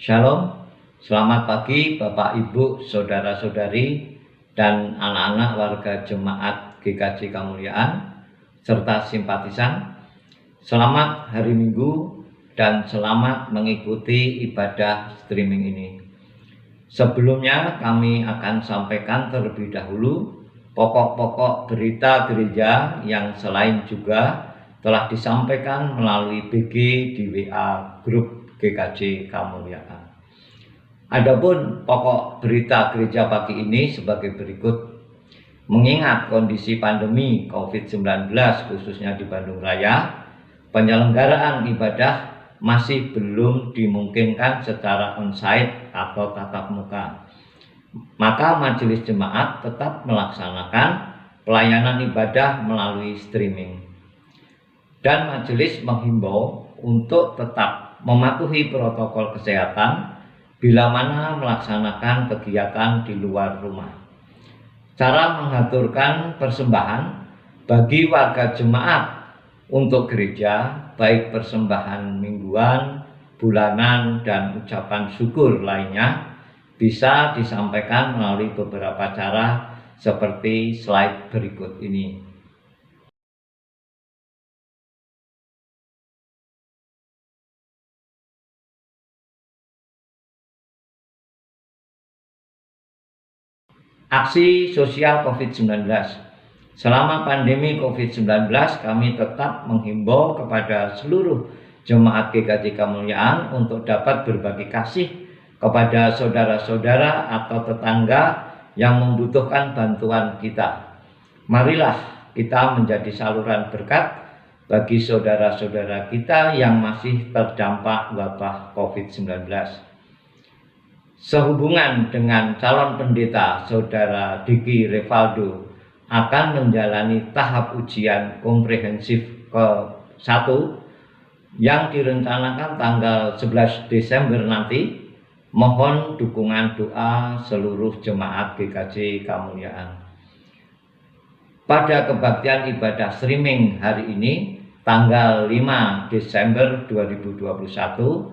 Shalom, selamat pagi Bapak Ibu, Saudara-saudari, dan anak-anak warga Jemaat GKJ Kemuliaan, serta simpatisan. Selamat hari Minggu dan selamat mengikuti ibadah streaming ini. Sebelumnya kami akan sampaikan terlebih dahulu pokok-pokok berita gereja yang selain juga telah disampaikan melalui BG di WA grup GKJ Kemuliaan. Adapun pokok berita gereja pagi ini sebagai berikut. Mengingat kondisi pandemi COVID-19 khususnya di Bandung Raya, penyelenggaraan ibadah masih belum dimungkinkan secara onsite atau tatap muka. Maka majelis jemaat tetap melaksanakan pelayanan ibadah melalui streaming. Dan majelis menghimbau untuk tetap mematuhi protokol kesehatan bila mana melaksanakan kegiatan di luar rumah. Cara mengaturkan persembahan bagi warga jemaat untuk gereja, baik persembahan mingguan, bulanan, dan ucapan syukur lainnya, bisa disampaikan melalui beberapa cara seperti slide berikut ini. Aksi sosial COVID-19. Selama pandemi COVID-19, kami tetap menghimbau kepada seluruh jemaat GKJ Kemuliaan untuk dapat berbagi kasih kepada saudara-saudara atau tetangga yang membutuhkan bantuan kita. Marilah kita menjadi saluran berkat bagi saudara-saudara kita yang masih terdampak wabah COVID-19. Sehubungan dengan calon pendeta Saudara Diki Revaldo akan menjalani tahap ujian komprehensif ke-1 yang direncanakan tanggal 11 Desember nanti. Mohon dukungan doa seluruh jemaat GKJ Kemuliaan. Pada kebaktian ibadah streaming hari ini, tanggal 5 Desember 2021,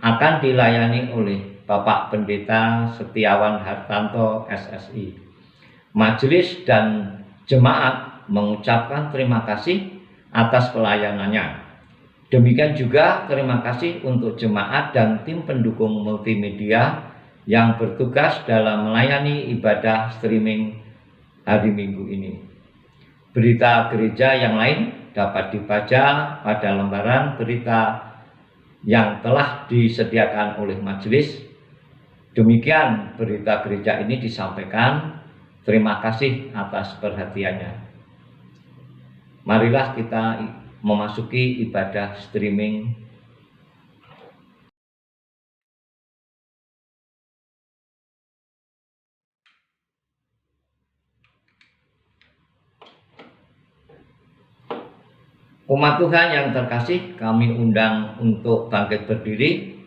akan dilayani oleh Bapak Pendeta Setiawan Hartanto SSI. Majelis dan jemaat mengucapkan terima kasih atas pelayanannya. Demikian juga terima kasih untuk jemaat dan tim pendukung multimedia yang bertugas dalam melayani ibadah streaming hari Minggu ini. Berita gereja yang lain dapat dibaca pada lembaran berita yang telah disediakan oleh majelis. Demikian berita gereja ini disampaikan. Terima kasih atas perhatiannya. Marilah kita memasuki ibadah streaming. Umat Tuhan yang terkasih, kami undang untuk bangkit berdiri.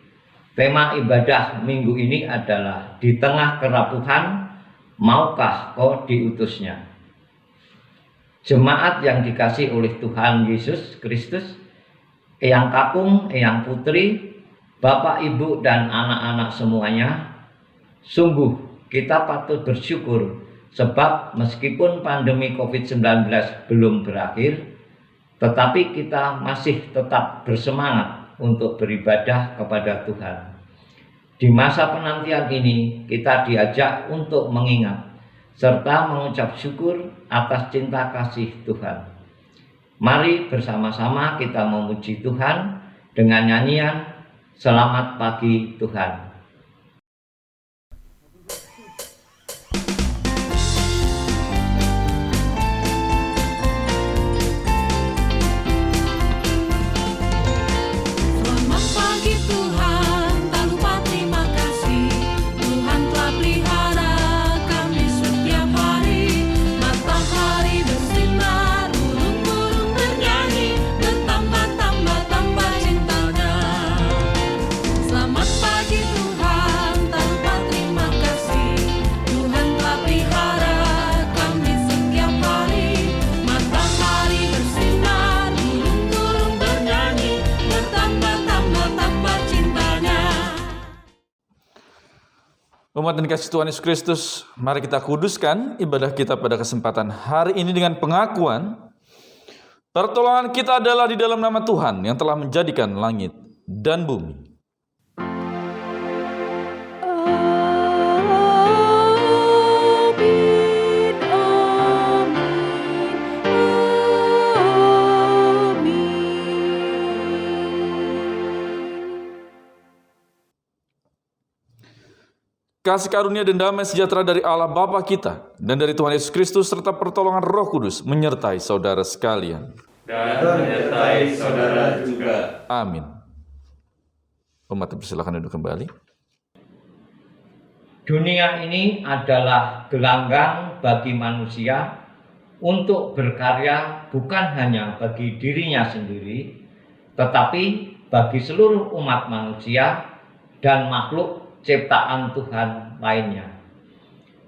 Tema ibadah minggu ini adalah di tengah kerapuhan, maukah kau diutusnya? Jemaat yang dikasih oleh Tuhan Yesus Kristus, Eyang Kakung, Eyang Putri, Bapak, Ibu, dan anak-anak semuanya, sungguh kita patut bersyukur sebab meskipun pandemi COVID-19 belum berakhir, tetapi kita masih tetap bersemangat untuk beribadah kepada Tuhan. Di masa penantian ini, kita diajak untuk mengingat serta mengucap syukur atas cinta kasih Tuhan. Mari bersama-sama kita memuji Tuhan dengan nyanyian Selamat Pagi Tuhan. Selamat pagi Tuhan. Umat dan kasih Tuhan Yesus Kristus, mari kita kuduskan ibadah kita pada kesempatan hari ini dengan pengakuan pertolongan kita adalah di dalam nama Tuhan yang telah menjadikan langit dan bumi. Kasih karunia dan damai sejahtera dari Allah Bapa kita dan dari Tuhan Yesus Kristus serta pertolongan Roh Kudus menyertai saudara sekalian. Dan menyertai saudara juga. Amin. Umat persilakan duduk kembali. Dunia ini adalah gelanggang bagi manusia untuk berkarya bukan hanya bagi dirinya sendiri, tetapi bagi seluruh umat manusia dan makhluk ciptaan Tuhan lainnya.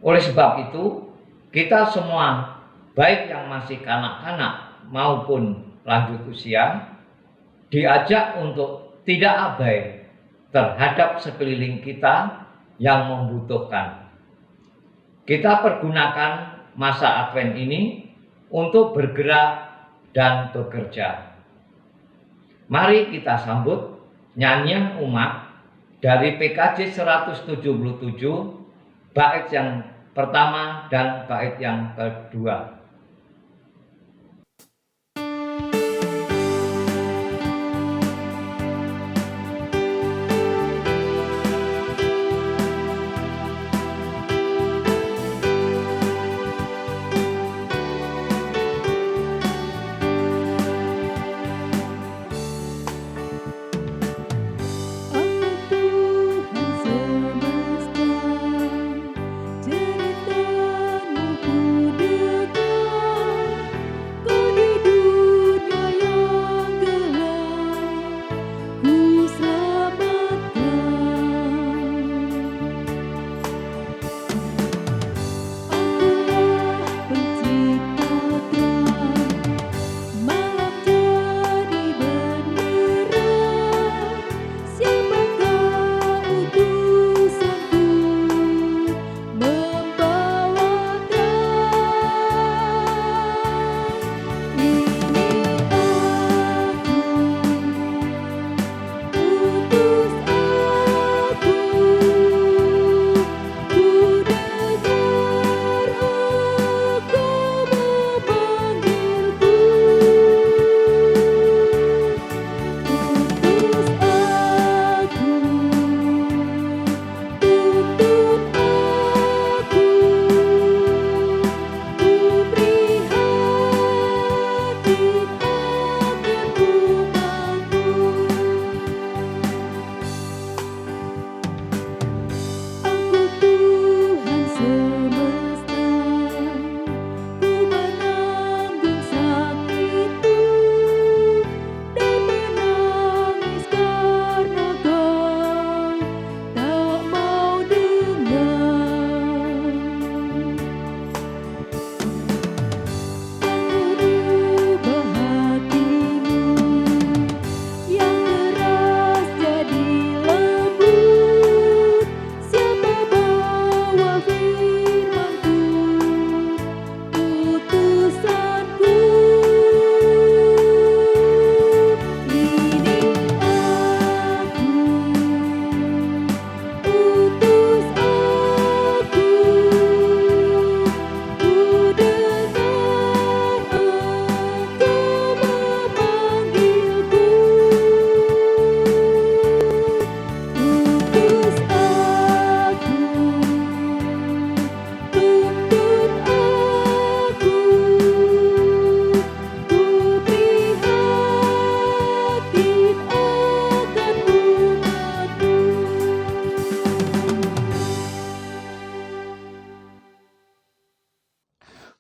Oleh sebab itu, kita semua, baik yang masih kanak-kanak maupun lanjut usia, diajak untuk tidak abai terhadap sekeliling kita yang membutuhkan. Kita pergunakan masa Advent ini untuk bergerak dan bekerja. Mari kita sambut nyanyian umat dari PKJ 177, bait yang pertama dan bait yang kedua.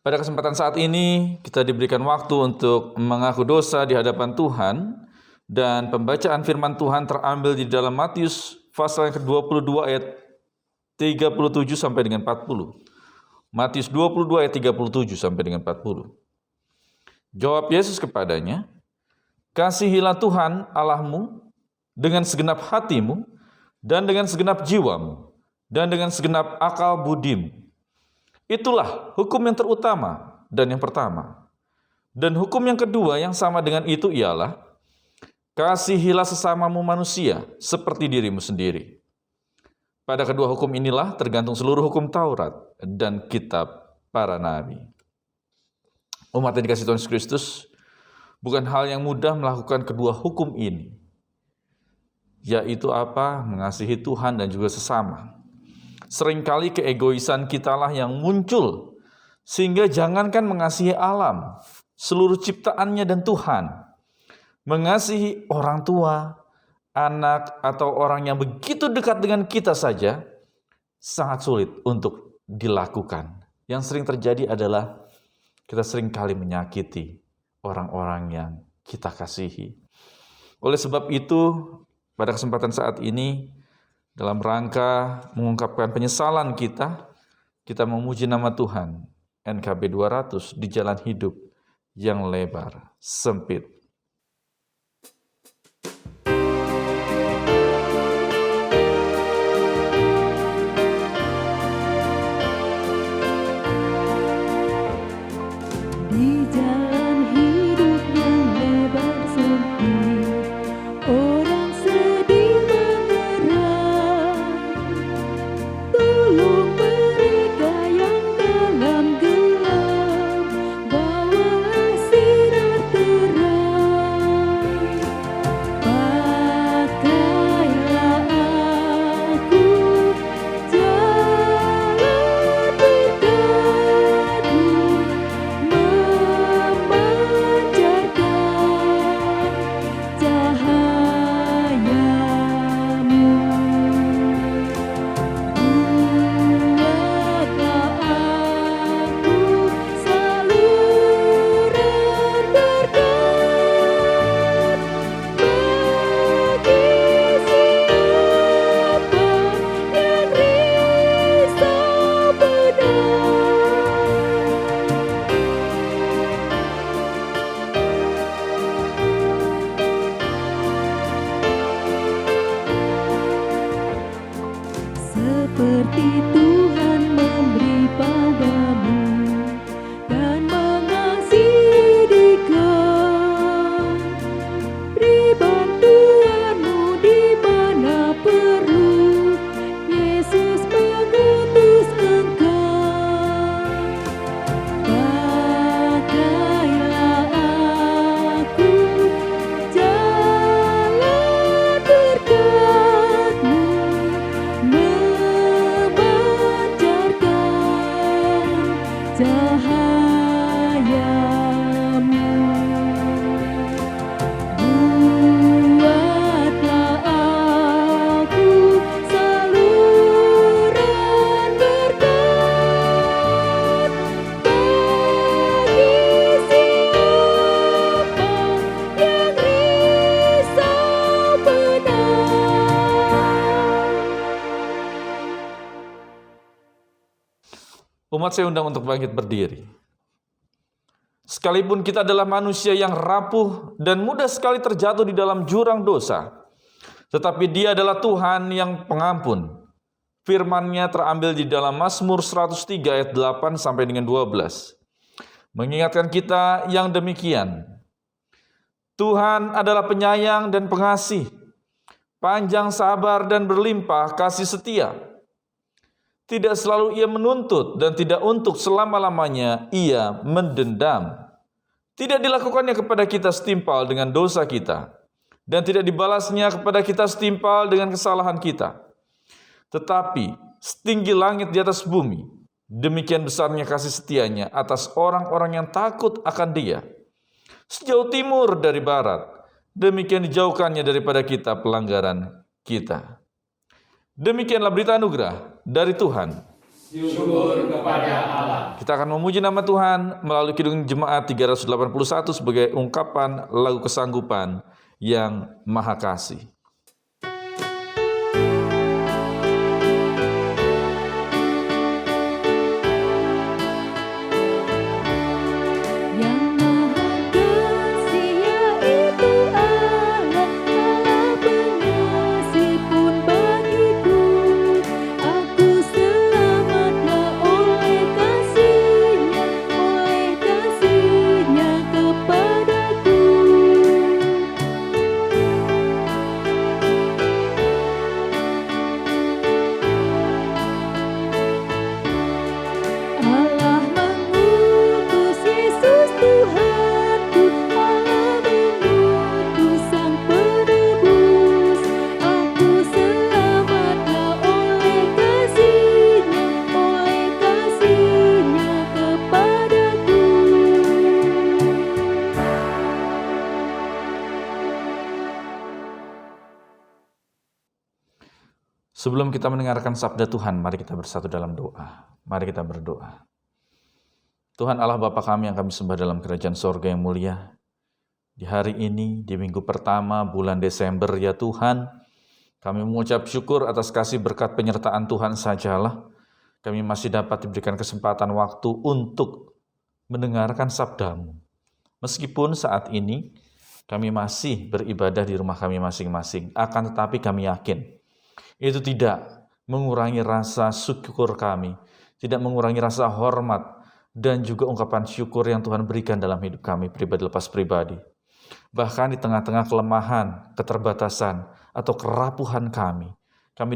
Pada kesempatan saat ini kita diberikan waktu untuk mengaku dosa di hadapan Tuhan, dan pembacaan firman Tuhan terambil di dalam Matius pasal yang ke-22 ayat 37 sampai dengan 40. Matius 22 ayat 37 sampai dengan 40. Jawab Yesus kepadanya, "Kasihilah Tuhan Allahmu dengan segenap hatimu dan dengan segenap jiwamu dan dengan segenap akal budimu. Itulah hukum yang terutama dan yang pertama. Dan hukum yang kedua yang sama dengan itu ialah, kasihilah sesamamu manusia seperti dirimu sendiri. Pada kedua hukum inilah tergantung seluruh hukum Taurat dan kitab para nabi. Umat yang dikasihi Tuhan Yesus Kristus, bukan hal yang mudah melakukan kedua hukum ini, yaitu apa? Mengasihi Tuhan dan juga sesama. Seringkali keegoisan kitalah yang muncul, sehingga jangankan mengasihi alam, seluruh ciptaannya dan Tuhan, mengasihi orang tua, anak, atau orang yang begitu dekat dengan kita saja, sangat sulit untuk dilakukan. Yang sering terjadi adalah kita seringkali menyakiti orang-orang yang kita kasihi. Oleh sebab itu, pada kesempatan saat ini, dalam rangka mengungkapkan penyesalan kita memuji nama Tuhan. NKB 200 di jalan hidup yang lebar, sempit. Di jalan hidup yang lebar sempit, orang sedih mengerang. Tolong mereka yang dalam gelap, bawalah sinar terang. Pakailah aku jalan berkatmu, memancarkan cahayamu. Buatlah aku saluran berkat bagi siapa yang risau seperti Tuhan memberi padamu dan mengasihi dikau. Beri bantuanmu di mana perlu, Yesus mengutus engkau. Pakailah aku jalan berkatmu, memancarkan cahayamu. Buatlah aku saluran berkat bagi siapa yang risau benar. Umat saya undang untuk bangkit berdiri. Sekalipun kita adalah manusia yang rapuh dan mudah sekali terjatuh di dalam jurang dosa, tetapi Dia adalah Tuhan yang pengampun. Firman-Nya terambil di dalam Mazmur 103 ayat 8 sampai dengan 12. Mengingatkan kita yang demikian. Tuhan adalah penyayang dan pengasih, panjang sabar dan berlimpah kasih setia. Tidak selalu Ia menuntut dan tidak untuk selama-lamanya Ia mendendam. Tidak dilakukannya kepada kita setimpal dengan dosa kita, dan tidak dibalasnya kepada kita setimpal dengan kesalahan kita. Tetapi setinggi langit di atas bumi, demikian besarnya kasih setianya atas orang-orang yang takut akan Dia. Sejauh timur dari barat, demikian dijauhkannya daripada kita pelanggaran kita. Demikianlah berita anugerah dari Tuhan. Syukur kepada Allah. Kita akan memuji nama Tuhan melalui Kidung Jemaat 381 sebagai ungkapan lagu kesanggupan yang Maha Kasih. Yang Maha Kasih yaitu Allah, Allah pengasih pun bagiku. Aku Sebelum kita mendengarkan sabda Tuhan, mari kita bersatu dalam doa. Mari kita berdoa. Tuhan Allah Bapa kami yang kami sembah dalam kerajaan sorga yang mulia. Di hari ini, di minggu pertama bulan Desember ya Tuhan, kami mengucap syukur atas kasih berkat penyertaan Tuhan sajalah. Kami masih dapat diberikan kesempatan waktu untuk mendengarkan sabda-Mu. Meskipun saat ini kami masih beribadah di rumah kami masing-masing, akan tetapi kami yakin itu tidak mengurangi rasa syukur kami, tidak mengurangi rasa hormat, dan juga ungkapan syukur yang Tuhan berikan dalam hidup kami pribadi lepas pribadi. Bahkan di tengah-tengah kelemahan, keterbatasan, atau kerapuhan kami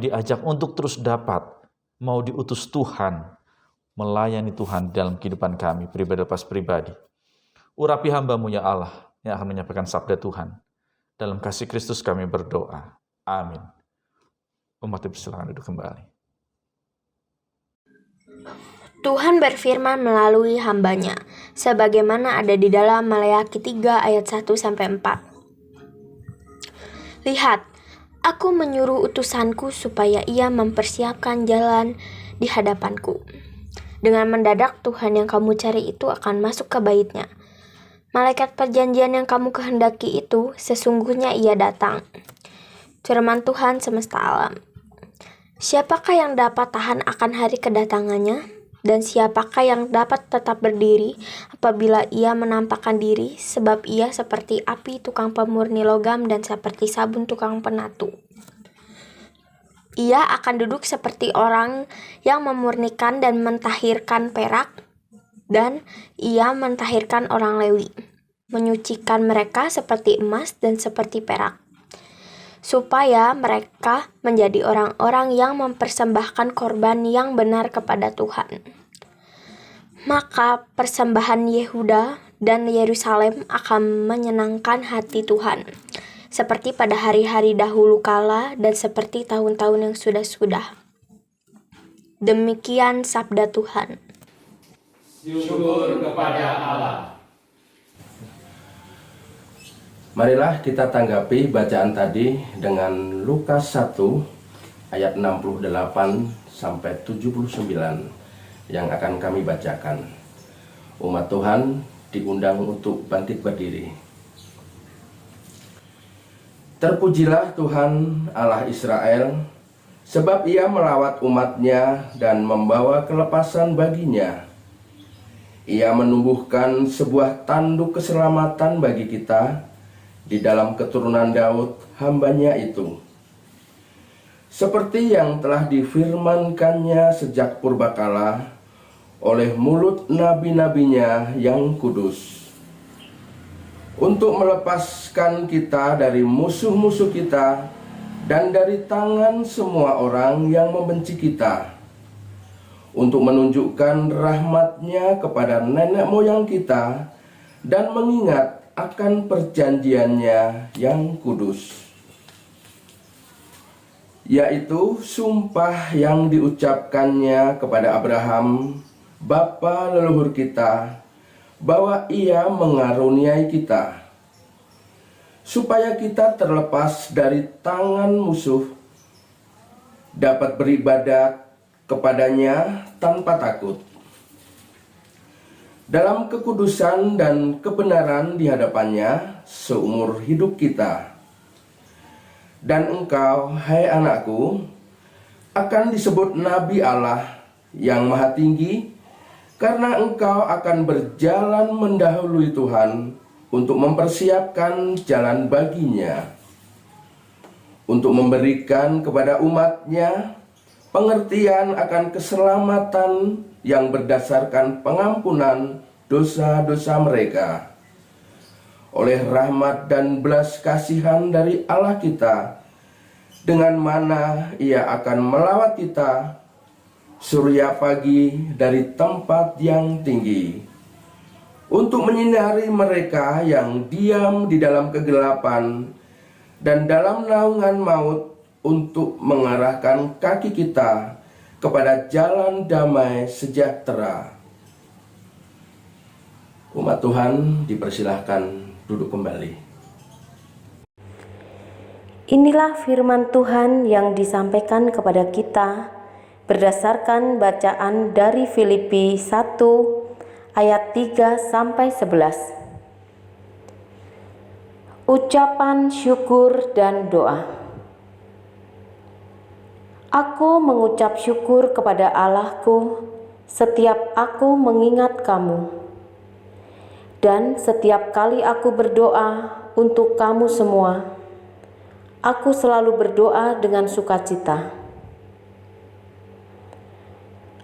diajak untuk terus dapat mau diutus Tuhan, melayani Tuhan dalam kehidupan kami pribadi lepas pribadi. Urapi hamba-Mu ya Allah yang akan menyampaikan sabda Tuhan. Dalam kasih Kristus kami berdoa. Amin. Umat silakan duduk kembali. Tuhan berfirman melalui hamba-Nya, sebagaimana ada di dalam Maleakhi 3 ayat 1-4. Lihat, aku menyuruh utusanku supaya ia mempersiapkan jalan di hadapanku. Dengan mendadak Tuhan yang kamu cari itu akan masuk ke bait-Nya. Malaikat perjanjian yang kamu kehendaki itu, sesungguhnya ia datang. Firman Tuhan semesta alam. Siapakah yang dapat tahan akan hari kedatangannya? Dan siapakah yang dapat tetap berdiri apabila ia menampakkan diri, sebab ia seperti api tukang pemurni logam dan seperti sabun tukang penatu. Ia akan duduk seperti orang yang memurnikan dan mentahirkan perak, dan ia mentahirkan orang Lewi, menyucikan mereka seperti emas dan seperti perak, supaya mereka menjadi orang-orang yang mempersembahkan korban yang benar kepada Tuhan. Maka persembahan Yehuda dan Yerusalem akan menyenangkan hati Tuhan, seperti pada hari-hari dahulu kala dan seperti tahun-tahun yang sudah-sudah. Demikian sabda Tuhan. Syukur kepada Allah. Marilah kita tanggapi bacaan tadi dengan Lukas 1 ayat 68 sampai 79 yang akan kami bacakan. Umat Tuhan diundang untuk bangkit berdiri. Terpujilah Tuhan Allah Israel, sebab Ia melawat umat-Nya dan membawa kelepasan baginya. Ia menumbuhkan sebuah tanduk keselamatan bagi kita di dalam keturunan Daud, hamba-Nya itu. Seperti yang telah difirmankannya sejak purbakala oleh mulut nabi-nabinya yang kudus, untuk melepaskan kita dari musuh-musuh kita dan dari tangan semua orang yang membenci kita, untuk menunjukkan rahmat-Nya kepada nenek moyang kita dan mengingat akan perjanjiannya yang kudus, yaitu sumpah yang diucapkannya kepada Abraham, bapa leluhur kita, bahwa Ia mengaruniai kita, supaya kita terlepas dari tangan musuh, dapat beribadat kepadanya tanpa takut, dalam kekudusan dan kebenaran di hadapannya seumur hidup kita. Dan engkau, hai anakku, akan disebut Nabi Allah yang Maha Tinggi, karena engkau akan berjalan mendahului Tuhan untuk mempersiapkan jalan baginya, untuk memberikan kepada umat-Nya pengertian akan keselamatan yang berdasarkan pengampunan dosa-dosa mereka, oleh rahmat dan belas kasihan dari Allah kita, dengan mana Ia akan melawat kita surya pagi dari tempat yang tinggi, untuk menyinari mereka yang diam di dalam kegelapan dan dalam naungan maut, untuk mengarahkan kaki kita kepada jalan damai sejahtera. Umat Tuhan dipersilahkan duduk kembali. Inilah firman Tuhan yang disampaikan kepada kita berdasarkan bacaan dari Filipi 1 ayat 3 sampai 11. Ucapan syukur dan doa. Aku mengucap syukur kepada Allahku setiap aku mengingat kamu, dan setiap kali aku berdoa untuk kamu semua. Aku selalu berdoa dengan sukacita.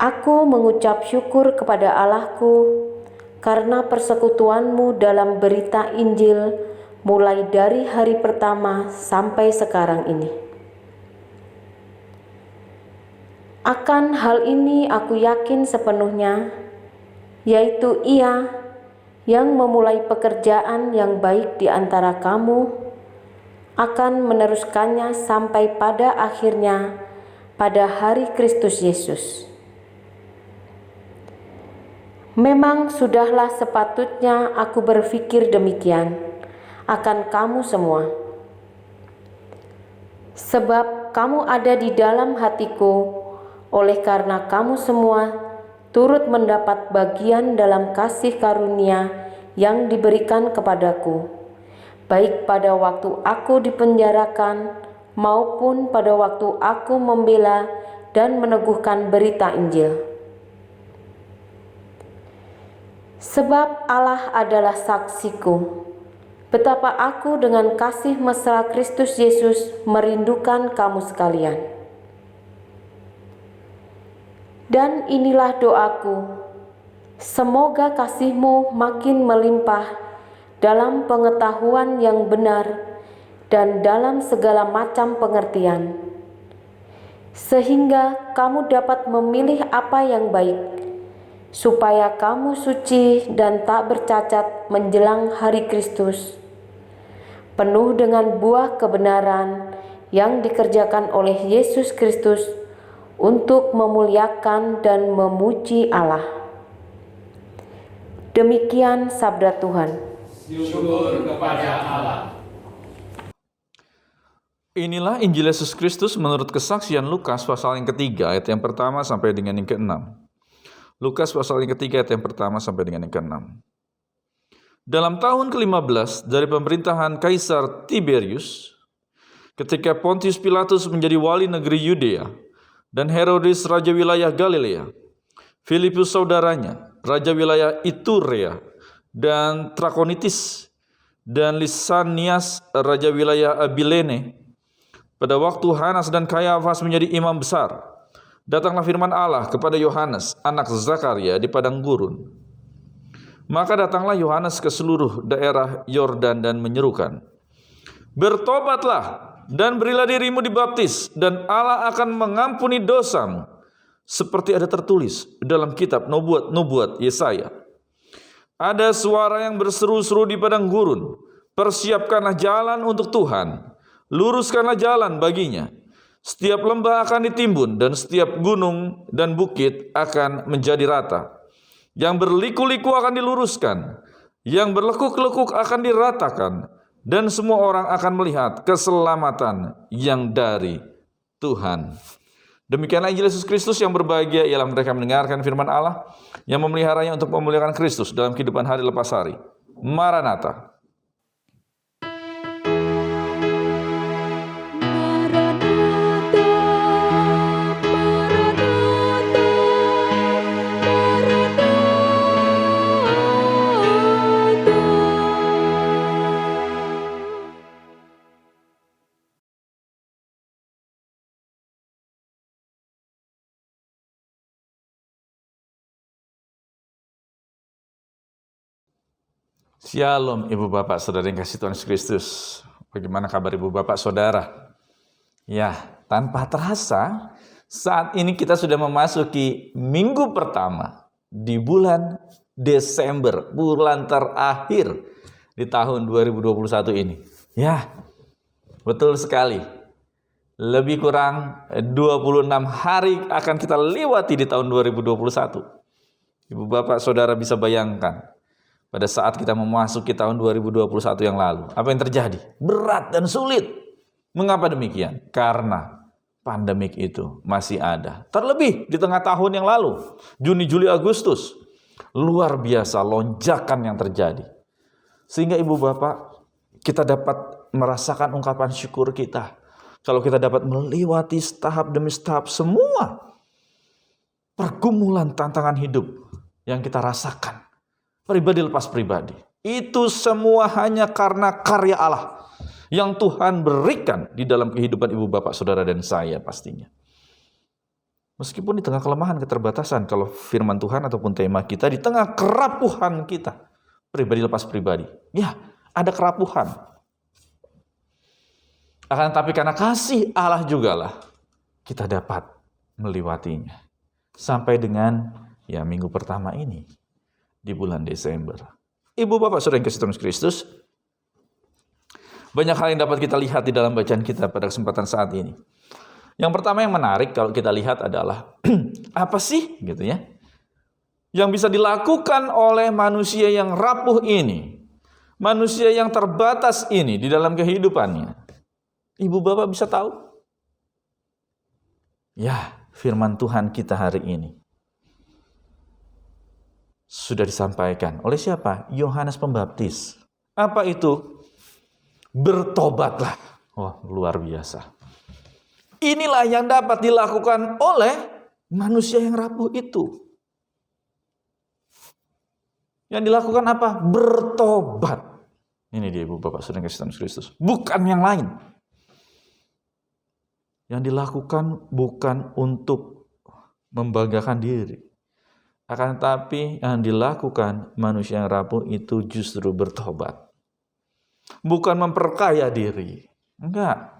Aku mengucap syukur kepada Allahku karena persekutuanmu dalam berita Injil mulai dari hari pertama sampai sekarang ini. Akan hal ini aku yakin sepenuhnya, yaitu Ia yang memulai pekerjaan yang baik di antara kamu akan meneruskannya sampai pada akhirnya pada hari Kristus Yesus. Memang sudahlah sepatutnya aku berpikir demikian akan kamu semua, sebab kamu ada di dalam hatiku, oleh karena kamu semua turut mendapat bagian dalam kasih karunia yang diberikan kepadaku, baik pada waktu aku dipenjarakan maupun pada waktu aku membela dan meneguhkan berita Injil. Sebab Allah adalah saksiku, betapa aku dengan kasih mesra Kristus Yesus merindukan kamu sekalian. Dan inilah doaku, semoga kasihmu makin melimpah dalam pengetahuan yang benar dan dalam segala macam pengertian, sehingga kamu dapat memilih apa yang baik, supaya kamu suci dan tak bercacat menjelang hari Kristus, penuh dengan buah kebenaran yang dikerjakan oleh Yesus Kristus untuk memuliakan dan memuji Allah. Demikian sabda Tuhan. Syukur kepada Allah. Inilah Injil Yesus Kristus menurut kesaksian Lukas pasal yang ketiga ayat yang pertama sampai dengan yang ke-6. Lukas pasal yang ketiga ayat yang pertama sampai dengan yang ke-6. Dalam tahun ke-15 dari pemerintahan Kaisar Tiberius, ketika Pontius Pilatus menjadi wali negeri Yudea dan Herodes raja wilayah Galilea, Filipus saudaranya raja wilayah Iturea dan Trakonitis, dan Lisanias raja wilayah Abilene. Pada waktu Hanas dan Kayafas menjadi imam besar, datanglah firman Allah kepada Yohanes anak Zakaria di padang gurun. Maka datanglah Yohanes ke seluruh daerah Yordan dan menyerukan, "Bertobatlah dan berilah dirimu dibaptis, dan Allah akan mengampuni dosamu, seperti ada tertulis dalam kitab nubuat Yesaya. Ada suara yang berseru-seru di padang gurun, persiapkanlah jalan untuk Tuhan, luruskanlah jalan baginya. Setiap lembah akan ditimbun dan setiap gunung dan bukit akan menjadi rata. Yang berliku-liku akan diluruskan, yang berlekuk-lekuk akan diratakan, dan semua orang akan melihat keselamatan yang dari Tuhan." Demikianlah Injil Yesus Kristus. Yang berbahagia ialah mereka mendengarkan firman Allah, yang memeliharanya untuk memuliakan Kristus dalam kehidupan hari lepas hari. Maranatha. Shalom Ibu Bapak Saudara yang kasih Tuhan Yesus Kristus. Bagaimana kabar Ibu Bapak Saudara? Ya, tanpa terasa saat ini kita sudah memasuki minggu pertama di bulan Desember, bulan terakhir di tahun 2021 ini. Ya, betul sekali. Lebih kurang 26 hari akan kita lewati di tahun 2021. Ibu Bapak Saudara bisa bayangkan pada saat kita memasuki tahun 2021 yang lalu, apa yang terjadi? Berat dan sulit. Mengapa demikian? Karena pandemik itu masih ada. Terlebih di tengah tahun yang lalu, Juni, Juli, Agustus, luar biasa lonjakan yang terjadi. Sehingga ibu bapak, kita dapat merasakan ungkapan syukur kita. Kalau kita dapat melewati tahap demi tahap semua pergumulan tantangan hidup yang kita rasakan. Pribadi lepas pribadi. Itu semua hanya karena karya Allah yang Tuhan berikan di dalam kehidupan ibu bapak, saudara, dan saya pastinya. Meskipun di tengah kelemahan, keterbatasan, kalau firman Tuhan ataupun tema kita, di tengah kerapuhan kita, pribadi lepas pribadi, ya ada kerapuhan. Akan tetapi karena kasih Allah jugalah kita dapat melewatinya. Sampai dengan minggu pertama ini, di bulan Desember. Ibu bapak saudara yang kasih Tuhan Kristus, banyak hal yang dapat kita lihat di dalam bacaan kita pada kesempatan saat ini. Yang pertama yang menarik kalau kita lihat adalah apa sih gitu ya yang bisa dilakukan oleh manusia yang rapuh ini, manusia yang terbatas ini di dalam kehidupannya. Ibu bapak bisa tahu? Ya, firman Tuhan kita hari ini sudah disampaikan oleh siapa? Yohanes Pembaptis. Apa itu? Bertobatlah. Wah, luar biasa. Inilah yang dapat dilakukan oleh manusia yang rapuh itu. Yang dilakukan apa? Bertobat. Ini dia ibu bapak saudara kasih Tuhan Kristus. Bukan yang lain. Yang dilakukan bukan untuk membanggakan diri. Akan tetapi yang dilakukan manusia yang rapuh itu justru bertobat. Bukan memperkaya diri. Enggak.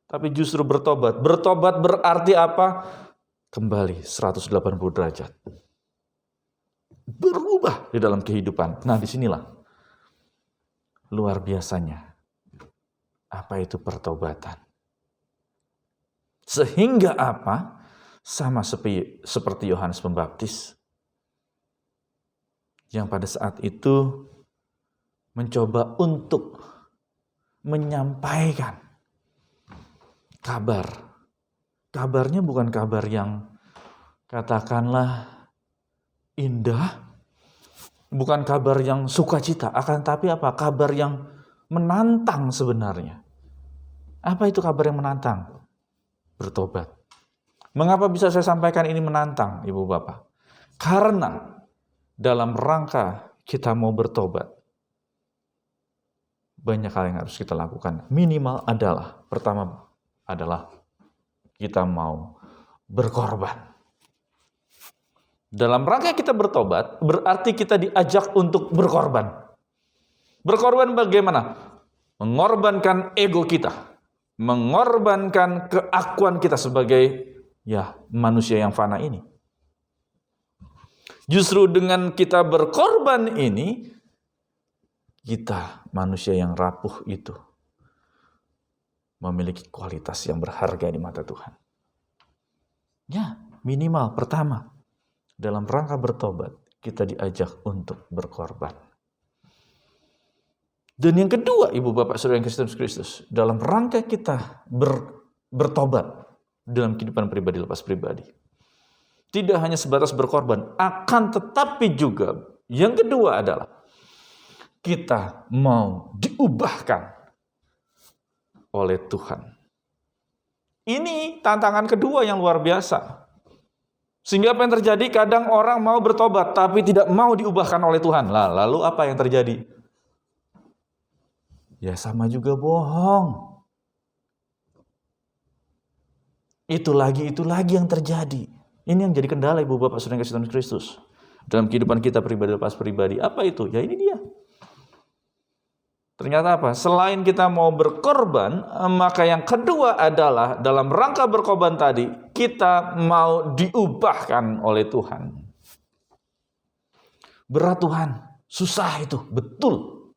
Tapi justru bertobat. Bertobat berarti apa? Kembali 180 derajat. Berubah di dalam kehidupan. Nah, disinilah luar biasanya. Apa itu pertobatan? Sehingga apa? Sama seperti Yohanes Pembaptis. Yang pada saat itu mencoba untuk menyampaikan kabar. Kabarnya bukan kabar yang katakanlah indah, bukan kabar yang sukacita, akan tapi apa? Kabar yang menantang sebenarnya. Apa itu kabar yang menantang? Bertobat. Mengapa bisa saya sampaikan ini menantang, Ibu Bapak? Karena dalam rangka kita mau bertobat, banyak hal yang harus kita lakukan. Minimal adalah, pertama adalah kita mau berkorban. Dalam rangka kita bertobat, berarti kita diajak untuk berkorban. Berkorban bagaimana? Mengorbankan ego kita. Mengorbankan keakuan kita sebagai manusia yang fana ini. Justru dengan kita berkorban ini, kita manusia yang rapuh itu memiliki kualitas yang berharga di mata Tuhan. Ya, minimal pertama, dalam rangka bertobat, kita diajak untuk berkorban. Dan yang kedua, Ibu Bapak Saudara yang Kristus Kristus, dalam rangka kita bertobat dalam kehidupan pribadi lepas pribadi. Tidak hanya sebatas berkorban, akan tetapi juga yang kedua adalah kita mau diubahkan oleh Tuhan. Ini tantangan kedua yang luar biasa. Sehingga apa yang terjadi? Kadang orang mau bertobat tapi tidak mau diubahkan oleh Tuhan. Lalu apa yang terjadi? Ya sama juga bohong. Itu lagi yang terjadi. Ini yang jadi kendala Ibu Bapak Saudara yang kasih Tuhan Kristus dalam kehidupan kita pribadi lepas pribadi. Apa itu? Ya ini dia. Ternyata apa? Selain kita mau berkorban, maka yang kedua adalah dalam rangka berkorban tadi, kita mau diubahkan oleh Tuhan. Berat Tuhan, susah itu, betul.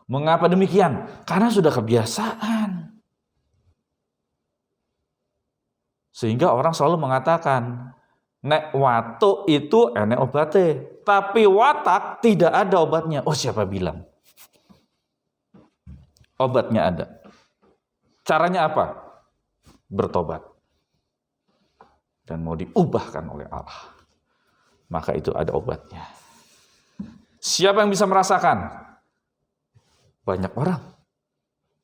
Mengapa demikian? Karena sudah kebiasaan. Sehingga orang selalu mengatakan, nek watuk itu enek obatnya, tapi watak tidak ada obatnya. Oh siapa bilang? Obatnya ada. Caranya apa? Bertobat. Dan mau diubahkan oleh Allah. Maka itu ada obatnya. Siapa yang bisa merasakan? Banyak orang.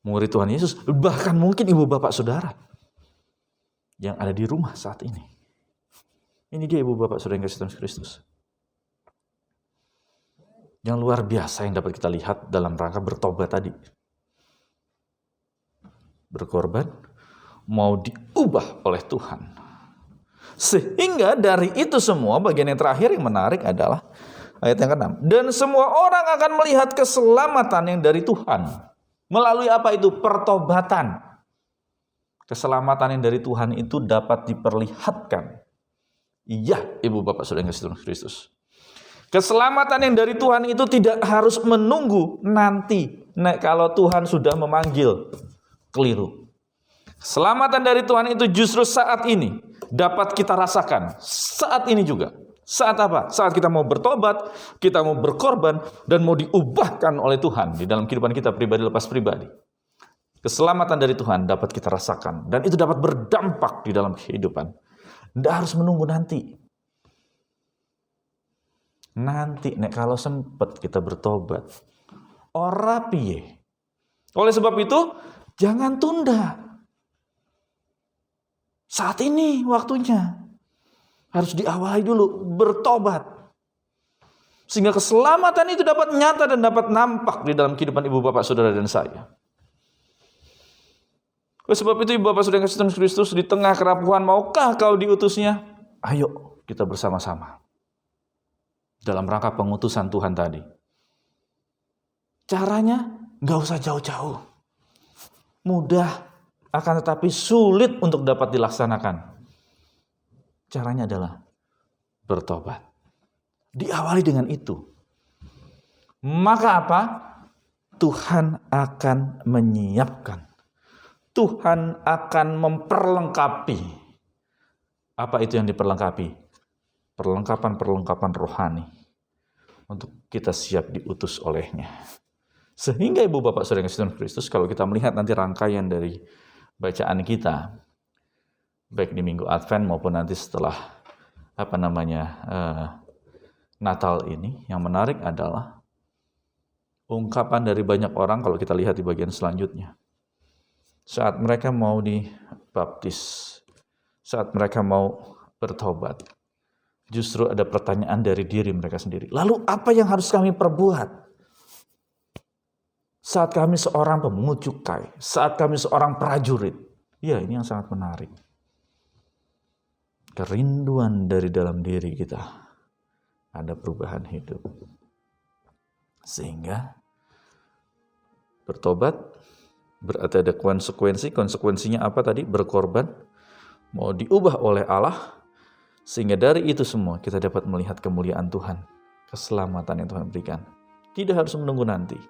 Murid Tuhan Yesus, bahkan mungkin ibu bapak saudara yang ada di rumah saat ini. Ini dia ibu bapak saudara yang kasih Tuhan Kristus. Yang luar biasa yang dapat kita lihat dalam rangka bertobat tadi. Berkorban, mau diubah oleh Tuhan. Sehingga dari itu semua, bagian yang terakhir yang menarik adalah ayat yang ke-6. Dan semua orang akan melihat keselamatan yang dari Tuhan. Melalui apa itu? Pertobatan. Keselamatan yang dari Tuhan itu dapat diperlihatkan. Iya, ibu bapak saudara yang kasih Tuhan Kristus. Keselamatan yang dari Tuhan itu tidak harus menunggu nanti. Kalau Tuhan sudah memanggil, keliru. Keselamatan dari Tuhan itu justru saat ini dapat kita rasakan. Saat ini juga. Saat apa? Saat kita mau bertobat, kita mau berkorban, dan mau diubahkan oleh Tuhan di dalam kehidupan kita pribadi lepas pribadi. Keselamatan dari Tuhan dapat kita rasakan. Dan itu dapat berdampak di dalam kehidupan. Tidak harus menunggu nanti. Nanti, kalau sempat kita bertobat. Ora piye. Oleh sebab itu, jangan tunda. Saat ini waktunya. Harus diawali dulu, bertobat. Sehingga keselamatan itu dapat nyata dan dapat nampak di dalam kehidupan ibu bapak saudara dan saya. Oleh sebab itu ibu bapak saudara yang kasih Tuhan Kristus, di tengah kerapuhan maukah kau diutusnya? Ayo kita bersama-sama. Dalam rangka pengutusan Tuhan tadi. Caranya nggak usah jauh-jauh. Mudah, akan tetapi sulit untuk dapat dilaksanakan. Caranya adalah bertobat. Diawali dengan itu. Maka apa? Tuhan akan menyiapkan. Tuhan akan memperlengkapi. Apa itu yang diperlengkapi? Perlengkapan-perlengkapan rohani untuk kita siap diutus olehnya. Sehingga ibu bapak saudara yang kasih Tuhan Kristus, kalau kita melihat nanti rangkaian dari bacaan kita, baik di minggu Advent maupun nanti setelah Natal ini, yang menarik adalah ungkapan dari banyak orang kalau kita lihat di bagian selanjutnya. Saat mereka mau dibaptis, saat mereka mau bertobat, justru ada pertanyaan dari diri mereka sendiri. Lalu apa yang harus kami perbuat? Saat kami seorang pemungut cukai, saat kami seorang prajurit. Ya, ini yang sangat menarik. Kerinduan dari dalam diri kita. Ada perubahan hidup. Sehingga bertobat berarti ada konsekuensi. Konsekuensinya apa tadi? Berkorban. Mau diubah oleh Allah. Sehingga dari itu semua kita dapat melihat kemuliaan Tuhan. Keselamatan yang Tuhan berikan. Tidak harus menunggu nanti.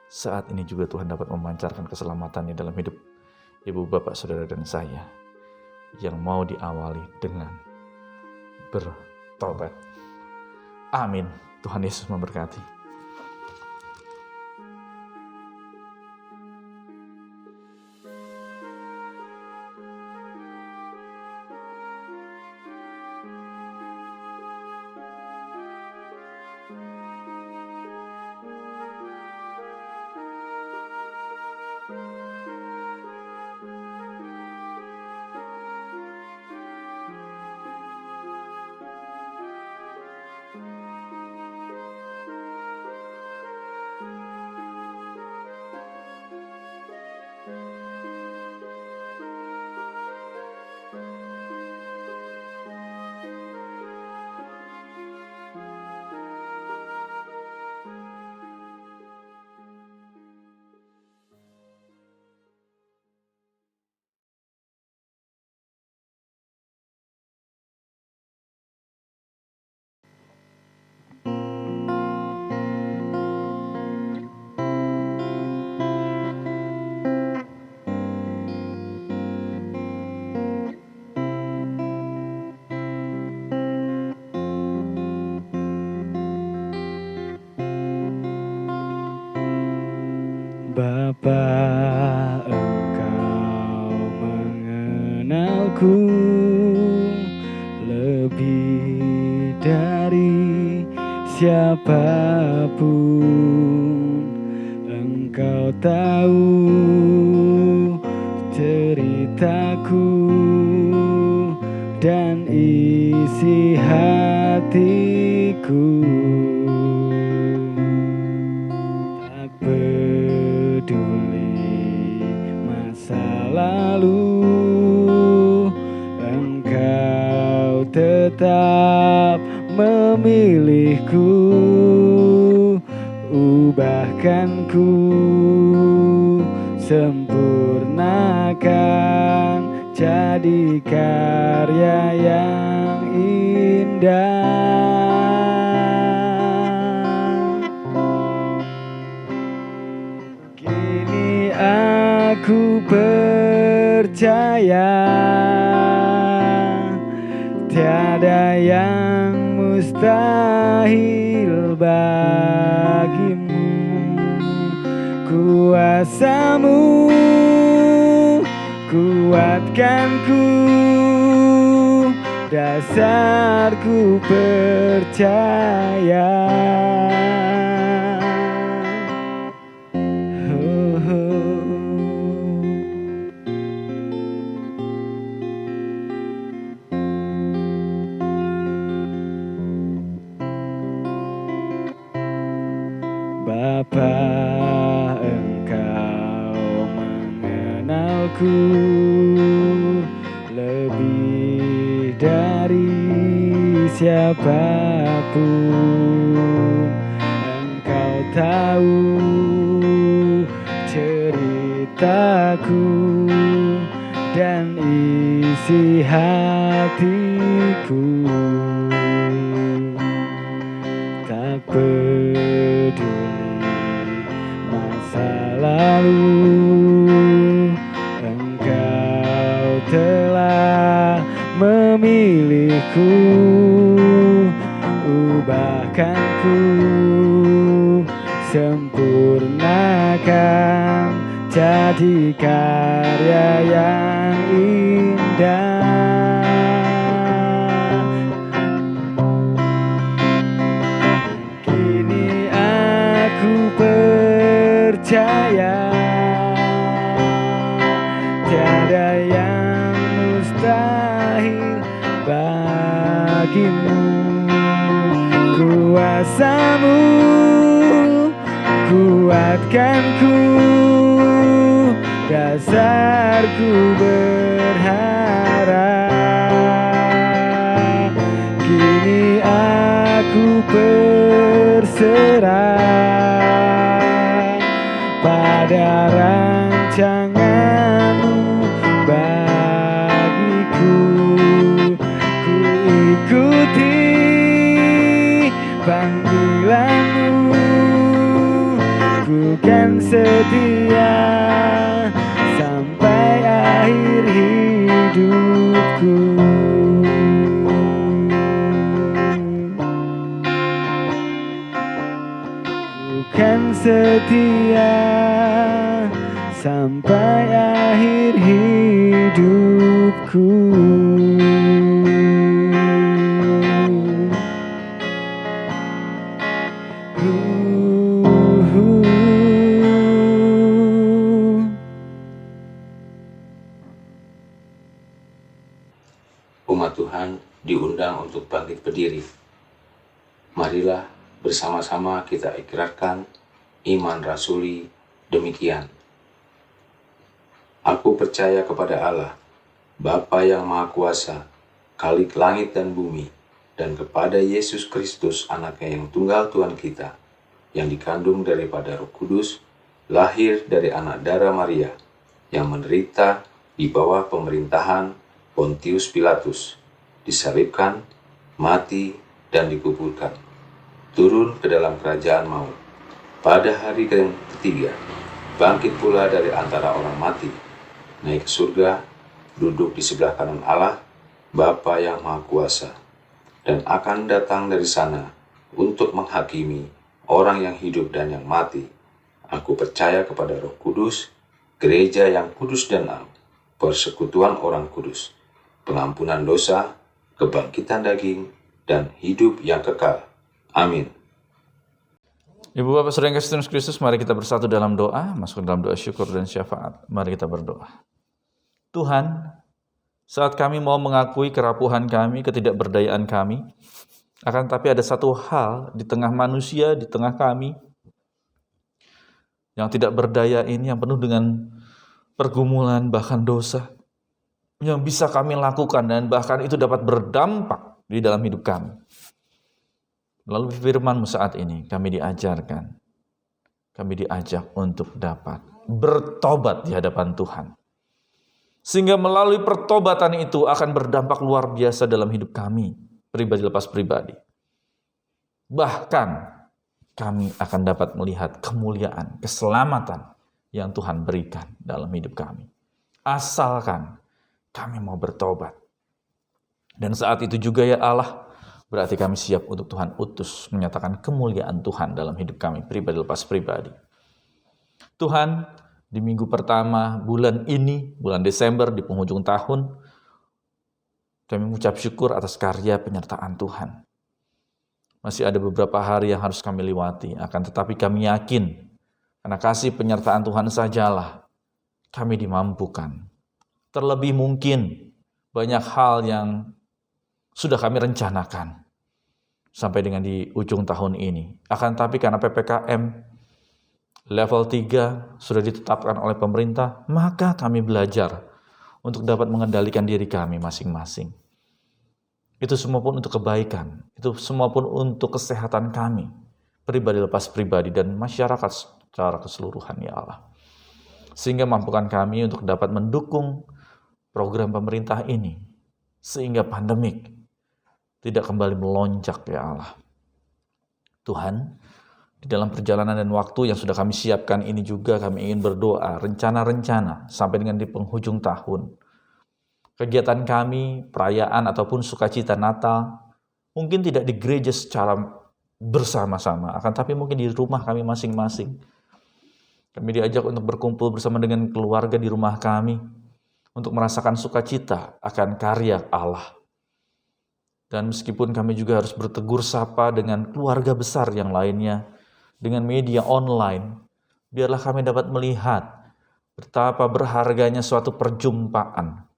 Saat ini juga Tuhan dapat memancarkan keselamatan di dalam hidup ibu bapak saudara dan saya. Yang mau diawali dengan bertobat. Amin. Tuhan Yesus memberkati. mengenalku lebih dari siapapun. Engkau tahu ceritaku dan isi hatiku. Tak peduli masa lalu, Engkau tetap memilihku. Ubahkan ku, sempurnakan jadi karya yang indah. Kini aku percaya tiada yang mustahil bagimu. Kuasamu kuatkanku, dasarku percaya. Bapa, Engkau mengenalku lebih dari siapapun. Engkau tahu ceritaku dan isi hatiku. Tak peduli masa lalu, Engkau telah memilihku. Ubahkanku, sempurnakan jadi karya yang indah. Kini aku percaya tiada yang mustahil bagimu. Kuasamu kuatkanku, dasarku berharap. Kini aku berserah pada rancanganmu bagiku. Ku ikuti panggilanmu, ku kan setia sampai akhir hidupku. Ku kan setia sampai akhir hidupku. Umat Tuhan diundang untuk bangkit berdiri. Marilah bersama-sama kita ikrarkan iman rasuli demikian. Aku percaya kepada Allah, Bapa yang Maha Kuasa, Khalik langit dan bumi, dan kepada Yesus Kristus, Anaknya yang tunggal Tuhan kita, yang dikandung daripada Roh Kudus, lahir dari anak darah Maria, yang menderita di bawah pemerintahan Pontius Pilatus, disalibkan, mati, dan dikuburkan, turun ke dalam kerajaan maut. Pada hari yang ketiga, bangkit pula dari antara orang mati, naik ke surga, duduk di sebelah kanan Allah, Bapa yang Maha Kuasa, dan akan datang dari sana untuk menghakimi orang yang hidup dan yang mati. Aku percaya kepada Roh Kudus, gereja yang kudus dan am, persekutuan orang kudus, pengampunan dosa, kebangkitan daging, dan hidup yang kekal. Amin. Ibu Bapak Saudara yang kasih Tuhan Kristus, mari kita bersatu dalam doa, masuk dalam doa syukur dan syafaat. Mari kita berdoa. Tuhan, saat kami mau mengakui kerapuhan kami, ketidakberdayaan kami, akan tetapi ada satu hal di tengah manusia, di tengah kami, yang tidak berdaya ini, yang penuh dengan pergumulan, bahkan dosa, yang bisa kami lakukan dan bahkan itu dapat berdampak di dalam hidup kami. Lalu firman-Mu saat ini kami diajarkan, kami diajak untuk dapat bertobat di hadapan Tuhan. Sehingga melalui pertobatan itu akan berdampak luar biasa dalam hidup kami, pribadi lepas pribadi. Bahkan kami akan dapat melihat kemuliaan, keselamatan yang Tuhan berikan dalam hidup kami. Asalkan kami mau bertobat. Dan saat itu juga ya Allah, berarti kami siap untuk Tuhan utus menyatakan kemuliaan Tuhan dalam hidup kami, pribadi lepas pribadi. Tuhan, di minggu pertama bulan ini, bulan Desember, di penghujung tahun, kami mengucap syukur atas karya penyertaan Tuhan. Masih ada beberapa hari yang harus kami lewati, akan tetapi kami yakin, karena kasih penyertaan Tuhan sajalah, kami dimampukan. Terlebih mungkin, banyak hal yang sudah kami rencanakan sampai dengan di ujung tahun ini. Akan tetapi karena PPKM level 3 sudah ditetapkan oleh pemerintah, maka kami belajar untuk dapat mengendalikan diri kami masing-masing. Itu semua pun untuk kebaikan, itu semua pun untuk kesehatan kami, pribadi lepas pribadi dan masyarakat secara keseluruhan ya Allah. Sehingga mampukan kami untuk dapat mendukung program pemerintah ini, sehingga pandemik tidak kembali melonjak ya Allah. Tuhan, di dalam perjalanan dan waktu yang sudah kami siapkan ini juga kami ingin berdoa, rencana-rencana sampai dengan di penghujung tahun. Kegiatan kami, perayaan ataupun sukacita Natal, mungkin tidak di gereja secara bersama-sama, akan tapi mungkin di rumah kami masing-masing. Kami diajak untuk berkumpul bersama dengan keluarga di rumah kami, untuk merasakan sukacita akan karya Allah. Dan meskipun kami juga harus bertegur sapa dengan keluarga besar yang lainnya, dengan media online, biarlah kami dapat melihat betapa berharganya suatu perjumpaan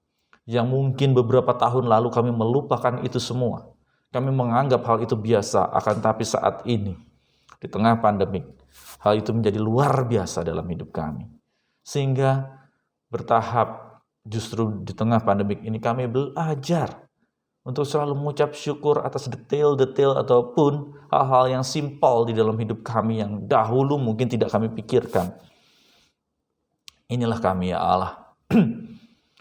yang mungkin beberapa tahun lalu kami melupakan itu semua. Kami menganggap hal itu biasa, akan tapi saat ini, di tengah pandemik, hal itu menjadi luar biasa dalam hidup kami. Sehingga bertahap justru di tengah pandemik ini kami belajar untuk selalu mengucap syukur atas detail-detail ataupun hal-hal yang simpel di dalam hidup kami yang dahulu mungkin tidak kami pikirkan. Inilah kami ya Allah.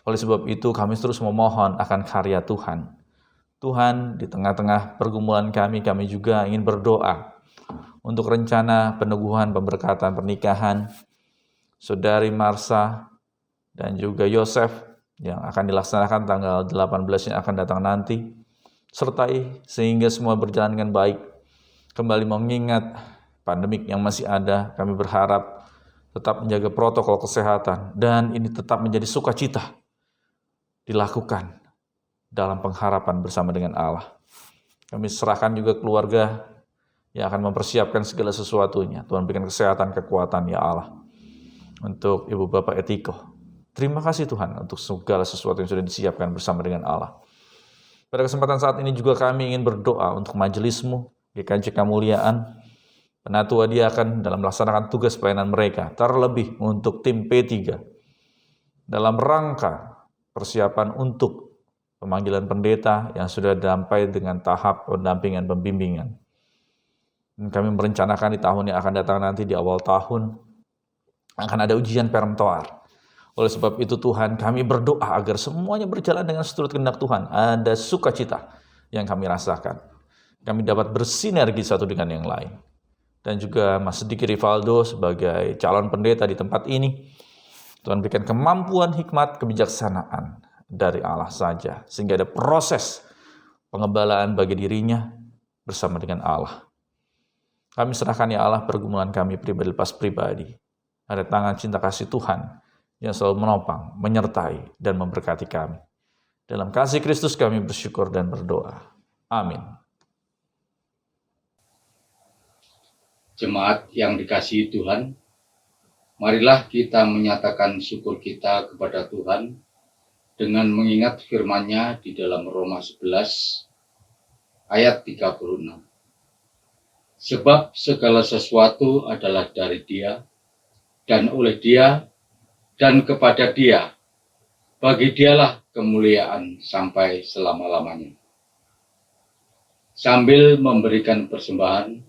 Oleh sebab itu kami terus memohon akan karya Tuhan. Tuhan, di tengah-tengah pergumulan kami juga ingin berdoa untuk rencana peneguhan pemberkatan pernikahan Saudari Marsha dan juga Yosef yang akan dilaksanakan tanggal 18 yang akan datang nanti. Sertai sehingga semua berjalan dengan baik. Kembali mengingat pandemik yang masih ada, kami berharap tetap menjaga protokol kesehatan dan ini tetap menjadi sukacita dilakukan dalam pengharapan bersama dengan Allah. Kami serahkan juga keluarga yang akan mempersiapkan segala sesuatunya. Tuhan berikan kesehatan, kekuatan ya Allah. Untuk Ibu Bapak Etiko, terima kasih Tuhan untuk segala sesuatu yang sudah disiapkan bersama dengan Allah. Pada kesempatan saat ini juga kami ingin berdoa untuk majelis-Mu, GKJ Kemuliaan, penatua diakan dalam melaksanakan tugas pelayanan mereka, terlebih untuk tim P3, dalam rangka persiapan untuk pemanggilan pendeta yang sudah sampai dengan tahap pendampingan pembimbingan. Dan kami merencanakan di tahun yang akan datang nanti di awal tahun, akan ada ujian peremtoar. Oleh sebab itu Tuhan, kami berdoa agar semuanya berjalan dengan seturut kehendak Tuhan. Ada sukacita yang kami rasakan. Kami dapat bersinergi satu dengan yang lain. Dan juga Mas Diki Rivaldo sebagai calon pendeta di tempat ini, Tuhan berikan kemampuan, hikmat, kebijaksanaan dari Allah saja. Sehingga ada proses pengembalaan bagi dirinya bersama dengan Allah. Kami serahkan ya Allah pergumulan kami pribadi lepas pribadi. Ada tangan cinta kasih Tuhan yang selalu menopang, menyertai, dan memberkati kami. Dalam kasih Kristus kami bersyukur dan berdoa. Amin. Jemaat yang dikasihi Tuhan, marilah kita menyatakan syukur kita kepada Tuhan dengan mengingat firman-Nya di dalam Roma 11 ayat 36. Sebab segala sesuatu adalah dari Dia, dan oleh Dia, dan kepada Dia. Bagi Dialah kemuliaan sampai selama-lamanya. Sambil memberikan persembahan,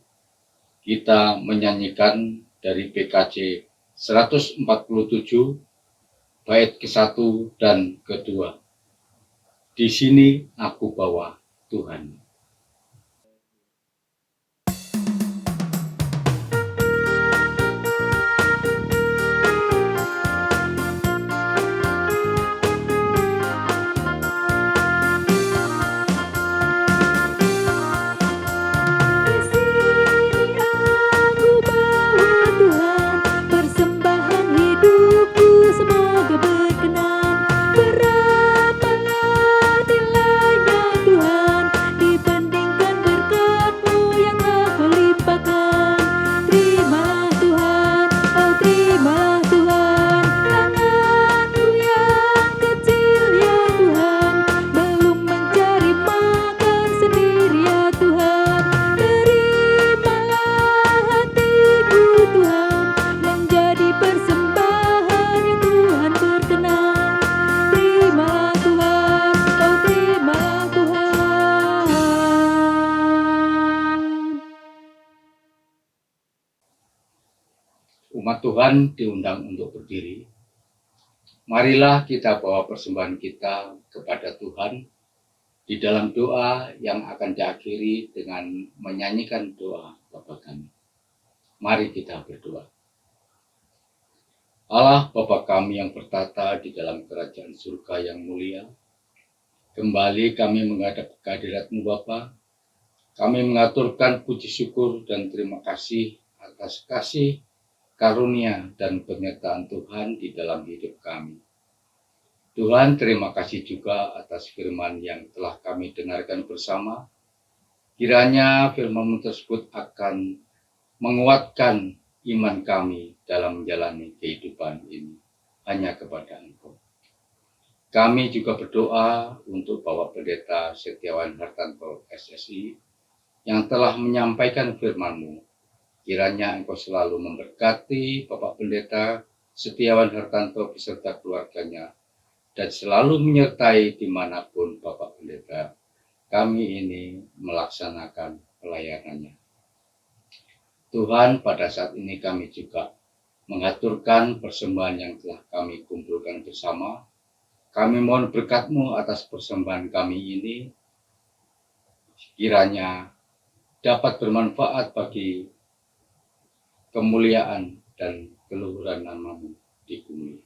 kita menyanyikan dari PKJ 147, bait ke-1 dan ke-2. Di sini aku bawa Tuhan. Persembahan hidupku semoga berkenan. Berapakah nilainya Tuhan dibandingkan berkat-Mu yang Kau limpahkan. Terima Tuhan, oh terima Tuhan, tanganku yang kecil ya Tuhan, belum mencari makan sendiri ya Tuhan. Terimalah hatiku Tuhan, menjadi persembahan yang Tuhan berkenan. Terima Tuhan, oh terima Tuhan. Umat Tuhan diundang untuk berdiri. Marilah kita bawa persembahan kita kepada Tuhan di dalam doa yang akan diakhiri dengan menyanyikan doa Bapa kami. Mari kita berdoa. Allah Bapa kami yang bertata di dalam kerajaan surga yang mulia, kembali kami menghadap kehadirat-Mu Bapa. Kami mengaturkan puji syukur dan terima kasih atas kasih, karunia, dan penyertaan Tuhan di dalam hidup kami. Tuhan, terima kasih juga atas firman yang telah kami dengarkan bersama. Kiranya firman-Mu tersebut akan menguatkan iman kami dalam menjalani kehidupan ini hanya kepada Engkau. Kami juga berdoa untuk Bapak Pendeta Setiawan Hartanto SSI yang telah menyampaikan firman-Mu. Kiranya Engkau selalu memberkati Bapak Pendeta Setiawan Hartanto beserta keluarganya, dan selalu menyertai dimanapun Bapak Pendeta kami ini melaksanakan pelayanannya. Tuhan, pada saat ini kami juga mengaturkan persembahan yang telah kami kumpulkan bersama. Kami mohon berkat-Mu atas persembahan kami ini, kiranya dapat bermanfaat bagi kemuliaan dan keluhuran nama-Mu di bumi.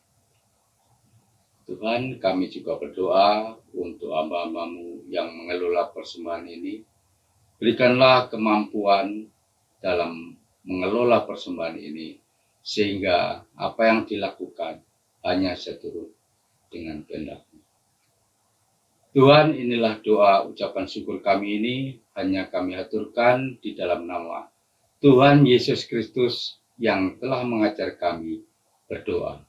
Tuhan, kami juga berdoa untuk hamba-hamba-Mu yang mengelola persembahan ini. Berikanlah kemampuan dalam mengelola persembahan ini, sehingga apa yang dilakukan hanya seturut dengan kehendak-Mu. Tuhan, inilah doa ucapan syukur kami ini, hanya kami aturkan di dalam nama Tuhan Yesus Kristus yang telah mengajar kami berdoa.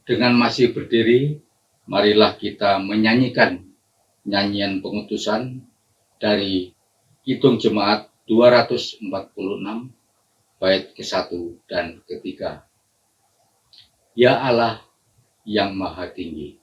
Dengan masih berdiri, marilah kita menyanyikan nyanyian pengutusan dari Kidung Jemaat 246, bait ke-1 dan ke-3. Ya Allah yang Maha Tinggi.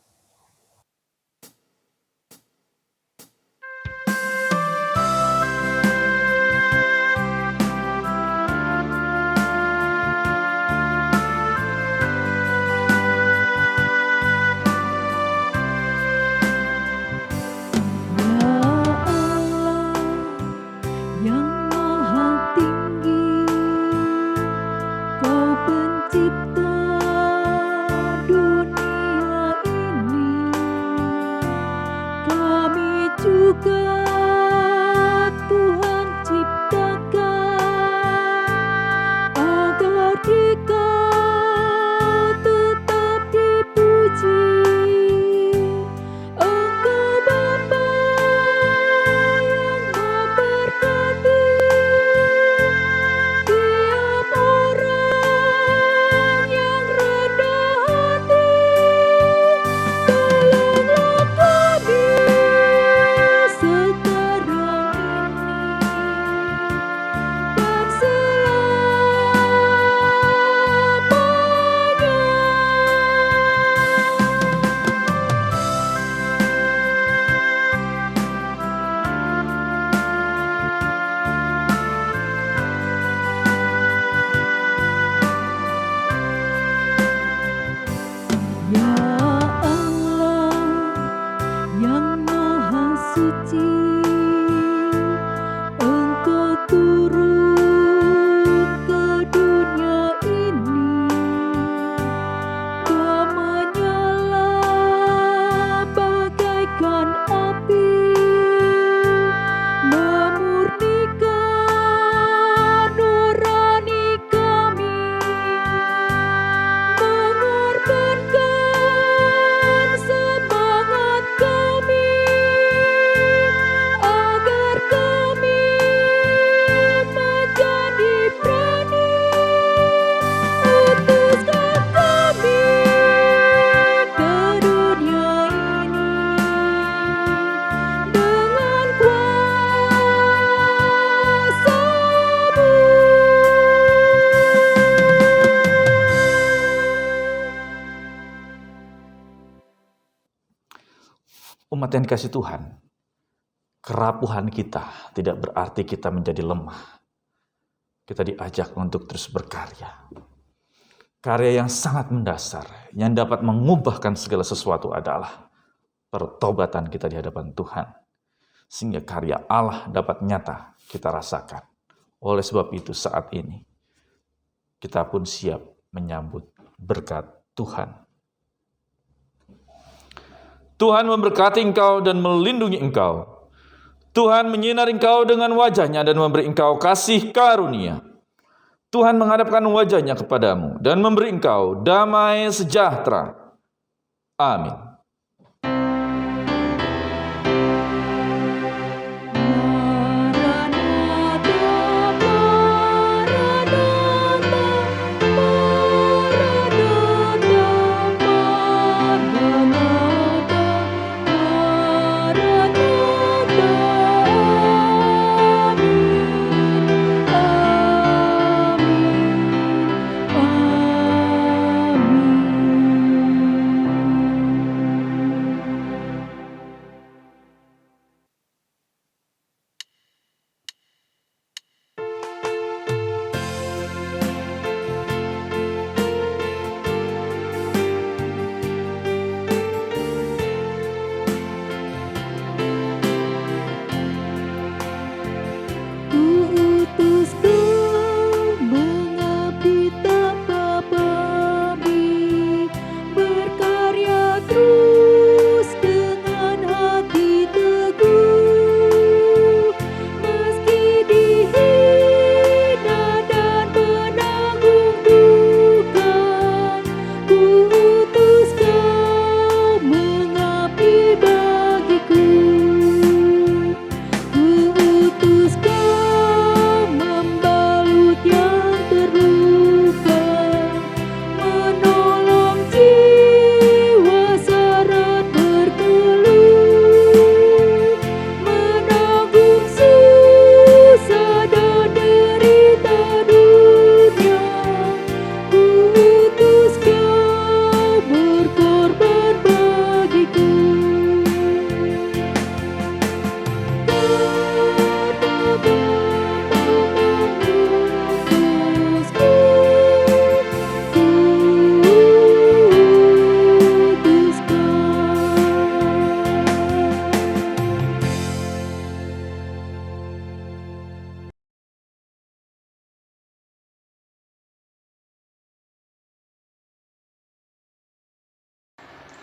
Umat yang dikasih Tuhan, kerapuhan kita tidak berarti kita menjadi lemah. Kita diajak untuk terus berkarya. Karya yang sangat mendasar, yang dapat mengubahkan segala sesuatu adalah pertobatan kita di hadapan Tuhan. Sehingga karya Allah dapat nyata kita rasakan. Oleh sebab itu saat ini, kita pun siap menyambut berkat Tuhan. Tuhan memberkati engkau dan melindungi engkau. Tuhan menyinari engkau dengan wajah-Nya dan memberi engkau kasih karunia. Tuhan menghadapkan wajah-Nya kepadamu dan memberi engkau damai sejahtera. Amin.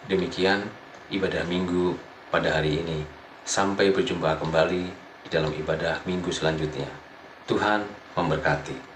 Demikian ibadah minggu pada hari ini. Sampai berjumpa kembali di dalam ibadah minggu selanjutnya. Tuhan memberkati.